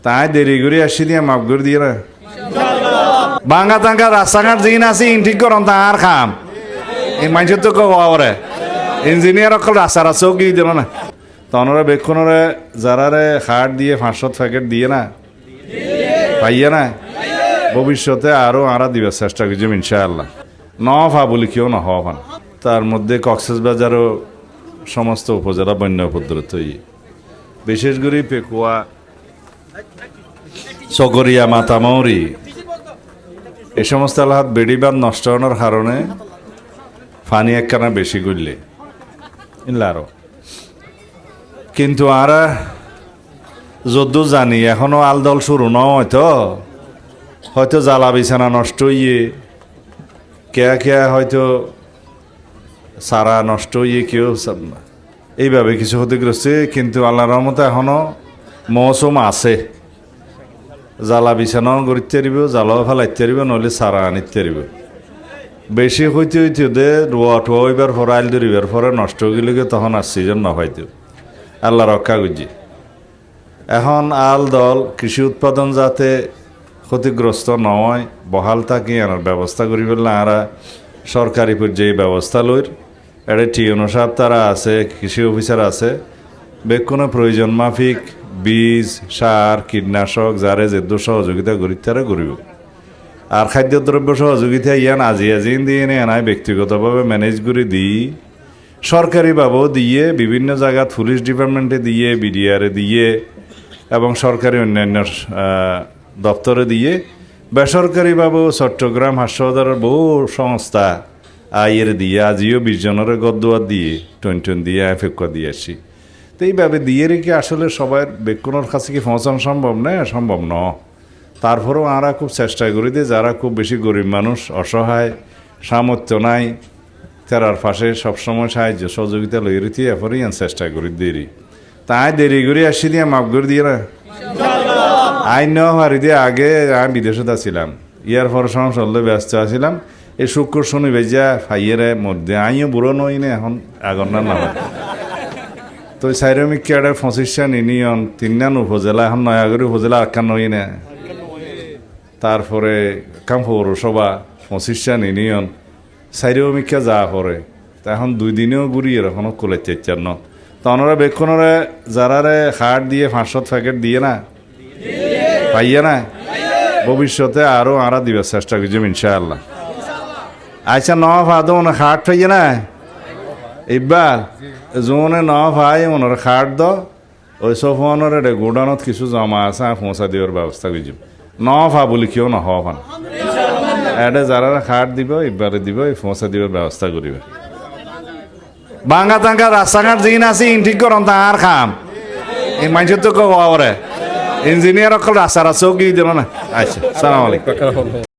তাই দেরি করে আসি দিয়ে মাফ করে দিয়ে না বাঙ্গা টাঙ্গা রাস্তাঘাট যিন আছে ইন ঠিক করন তার খাম এই মানুষের তো করে ইঞ্জিনিয়ার অকল রাস্তা রাস্তাও কি দিল না তনরা বেক্ষণরে যারারে হাট দিয়ে 500 প্যাকেট দিয়ে না পাইয়া না ভবিষ্যতে আরও আরা দিবার চেষ্টা করছি ইনশাআল্লাহ নফা বলি কেউ না হওয়ান তার মধ্যে কক্সবাজারও সমস্ত উপজেলা বন্যা উপদ্রুত বিশেষ করে পেকুয়া চকরিয়া মাতামৌরি এ সমস্ত এলাকাত বেড়িবাঁধ নষ্ট হওয়ার কারণে পানি একখানা বেশি করলে আরো কিন্তু আরা যদ্দূর জানি এখনো আলদল শুরু নয় হয়তো জ্বালা বিছানা নষ্ট হইয়ে কেয়া হয়তো সারা নষ্ট হইয়ে কেউ এইভাবে কিছু ক্ষতিগ্রস্ত কিন্তু আল্লাহর রহমতে এখনো মৌসুম আছে জ্বালা বিছানাও গড়িতে পারিব জ্বালাও ফেলাইতে পারিব নহলে সারা আনিতে পারিব বেশি হইতে রোয়া টোয়া হইবার পরে আইল ধরিবার পরে নষ্ট হয়ে গেলে তখন আর সিজন নহয়তো আল্লাহ রক্ষা করছি এখন আল দল কৃষি উৎপাদন যাতে ক্ষতিগ্রস্ত নয় বহাল থাকি আনার ব্যবস্থা করি বললে আরা সরকারি পর্যায়ে ব্যবস্থা লইর এটা টিএনও সাহেব তারা আছে কৃষি অফিসার আছে বেক্ষণ প্রয়োজন মাফিক বীজ সার কীটনাশক যারে যেদ সহযোগিতা করি তারা করিব আর খাদ্যদ্রব্য সহযোগিতা ইয়ান আজি দিয়ে এনাই ব্যক্তিগতভাবে ম্যানেজ করে দিই সরকারিভাবেও দিয়ে বিভিন্ন জায়গাত পুলিশ ডিপার্টমেন্টে দিয়ে বিডিআরে দিয়ে এবং সরকারি অন্যান্য দপ্তরে দিয়ে বেসরকারিভাবেও চট্টগ্রাম হাসপাতালের বহু সংস্থা আইয়ের দিয়ে আজিও 20 জনের গদ্দুয়ার দিয়ে টন দিয়ে ফেকুয়া দিয়ে আসি তো এইভাবে দিয়ে রেখে আসলে সবাই বেক্ষণের কাছে কি পৌঁছানো সম্ভব না সম্ভব ন তারপরেও আমরা খুব চেষ্টা করি যে যারা খুব বেশি গরিব মানুষ অসহায় সামর্থ্য নাই তারার পাশে সবসময় সাহায্য সহযোগিতা লই রেখে এরপরেই চেষ্টা করি দেরি তাই দেরি করে আসি দিয়ে মাফ করে দিয়ে না আইন নেওয়া হারি দিয়ে আগে আমি বিদেশে ছিলাম ইয়ার পর সংসদে ব্যস্ত আছিলাম এই শুক্র শনি বেজা ফাইয়ের মধ্যে আইও বুড়ো নই না এখন আগন্নার নাম তো সাইরমিক কেয়ারের 25টা ইউনিয়ন 3 উপজেলা এখন নয়াগড়ি উপজেলা আটখান নই না তারপরে কাম পৌরসভা 25টা ইউনিয়ন সাইরমিকা যা পরে তা এখন 2 দিনেও ঘুরি এরকমও কোলাইতে চার ন তা ওনারা বেক্ষণরে যারারে হাট দিয়ে 500 প্যাকেট দিয়ে না পাইয়া না ভবিষ্যতে আরও আরা দিবার চেষ্টা করছি ইনশাআল্লাহ আচ্ছা ভাদো ওনার হাট পাইয়ে না এবার জোনে ভাই ওনার হাট দ ওই সব ওনার গোডাউনত কিছু জমা আছে পৌঁছা দেওয়ার ব্যবস্থা করছি ভা বলি কেউ না হওয়ান এটা যারা হাট দিব এবারে দিব এই পৌঁছা দেওয়ার ব্যবস্থা করিবে বাঙ্গা টাঙ্গা রাস্তাঘাট যিন আছে ইন ঠিক করন তার খাম এই মানুষের তো করে ইঞ্জিনিয়ার অকল রাস্তা রাস্তাও কি দিল না আচ্ছা সালাম আলাইকুম